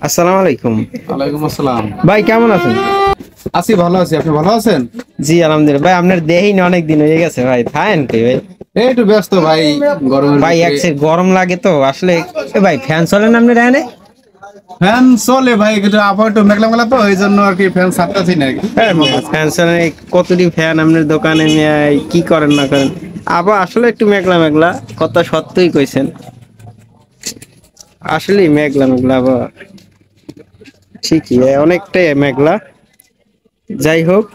আসসালামু আলাইকুম। ওয়ালাইকুম আসসালাম। ভাই কেমন আছেন? আছি, ভালো আছি। আপনি ভালো আছেন? জি আলহামদুলিল্লাহ। ভাই আপনার দেহেই না অনেক দিন হয়ে গেছে ভাই, থাকেন কই ভাই? এই একটু ব্যস্ত ভাই, গরমের ভাই ভিতরে। একসে গরম লাগে তো আসলে। ভাই ফ্যান চলে না আপনার এখানে? ফ্যান চলে ভাই, কিন্তু আবহাওয়া একটু মেঘলা মেঘলা তো, এই জন্য আর কি ফ্যান ছাড়তেছি না আর কি। ফ্যান চলে কতটি ফ্যান আপনার দোকানে নিয়ে কি করেন না করেন? আবার আসলে একটু মেঘলা মেঘলা, কথা সত্যই কইছেন। আসলেই মেঘলা মেঘলা আবার, ঠিকই অনেকটাই মেঘলা। যাই হোক,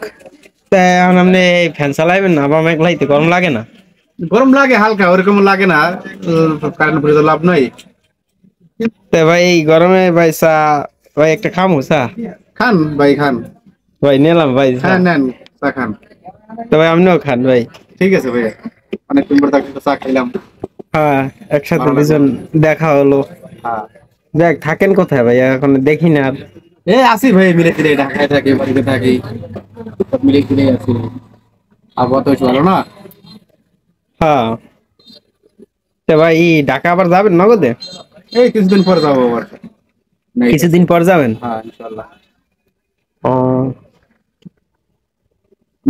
তা এখন আপনি ফ্যান চালাইবেন না? আবার মেঘলাইতে গরম লাগে না? গরম লাগে হালকা, ওরকম লাগে না। কারেন্ট পড়ে তো লাভ নাই। তা ভাই এই গরমে ভাই চা, ভাই একটা খামু চা? খান ভাই, খান। ভাই নিলাম ভাই চা। হ্যাঁ, নেন, চা খান। তো ভাই আপনিও খান ভাই। ঠিক আছে ভাই, অনেকদিন পর তাকে চা খাইলাম। হ্যাঁ, একসাথে ভালো লাগলো। দুজন দেখা হলো। হ্যাঁ। দেখ থাকেন কোথায় ভাই, এখন দেখি না আর। আসি ভাই, মিলে দিলে ঢাকায় থাকি, বাড়িতে থাকি, সব মিলে দিলে আছি। আবহাওয়া তো বেশ ভালো না। হ্যাঁ, তো ভাই ঢাকা আবার যাবেন নগদে? এই কিছুদিন পর যাবো আবার। নেই। কিছুদিন পর যাবেন? হ্যাঁ, ইনশাল্লাহ। ও,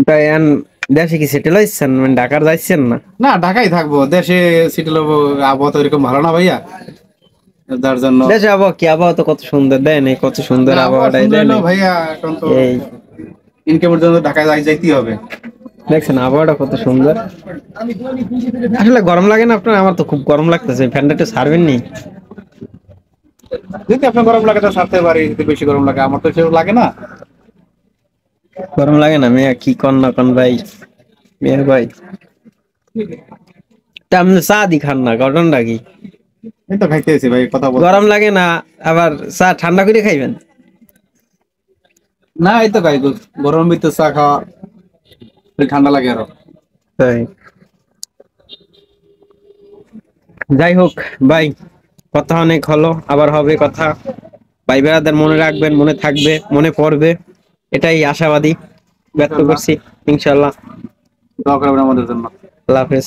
তাই এখন দেশে কি সেটেল হয়েছেন, মানে ঢাকার যাচ্ছেন না? না, ঢাকায় থাকবো, দেশে সিটি হবো। আবহাওয়া তো এরকম ভালো না ভাইয়া, যার জন্য। দেশে আবহাওয়া কি, আবহাওয়া তো কত সুন্দর দেয় নাই, কত সুন্দর না, আবহাওয়া আবহাওয়াটাই সুন্দর দেয় হলো নাই। ভাইয়া, এখন তো এই ইনকামের জন্য ঢাকায় যাইতেই হবে। দেখছেন আবহাওয়াটা কত সুন্দর। আসলে গরম লাগে না আপনার? আমার তো খুব গরম লাগতেছে, ফ্যানটা একটু ছাড়বেন নি? যদি আপনার গরম লাগে তো ছাড়তে পারি, যদি বেশি গরম লাগে, আমার তো সেরকম লাগে না। গরম লাগে না মেয়া, কি কন না কন ভাই, মেয়া ভাই। তা আপনি চা দি খান না, ঘটনাটা কি? এই তো খাইতেছি ভাই, কথা বলতে। গরম লাগে না, আবার চা ঠান্ডা করে খাইবেন? না, এই তো খাই, গরমের ভিতরে চা খাওয়া ঠান্ডা লাগে আরো। তাই, যাই হোক ভাই, কথা অনেক হলো, আবার হবে কথা। ভাই বেড়াদের মনে রাখবেন, মনে থাকবে, মনে পড়বে, এটাই আশাবাদী ব্যক্ত ইনশাল্লাহ। করছি। ইনশাল্লাহ। দোয়া করবেন আমাদের জন্য। আল্লাহ হাফেজ।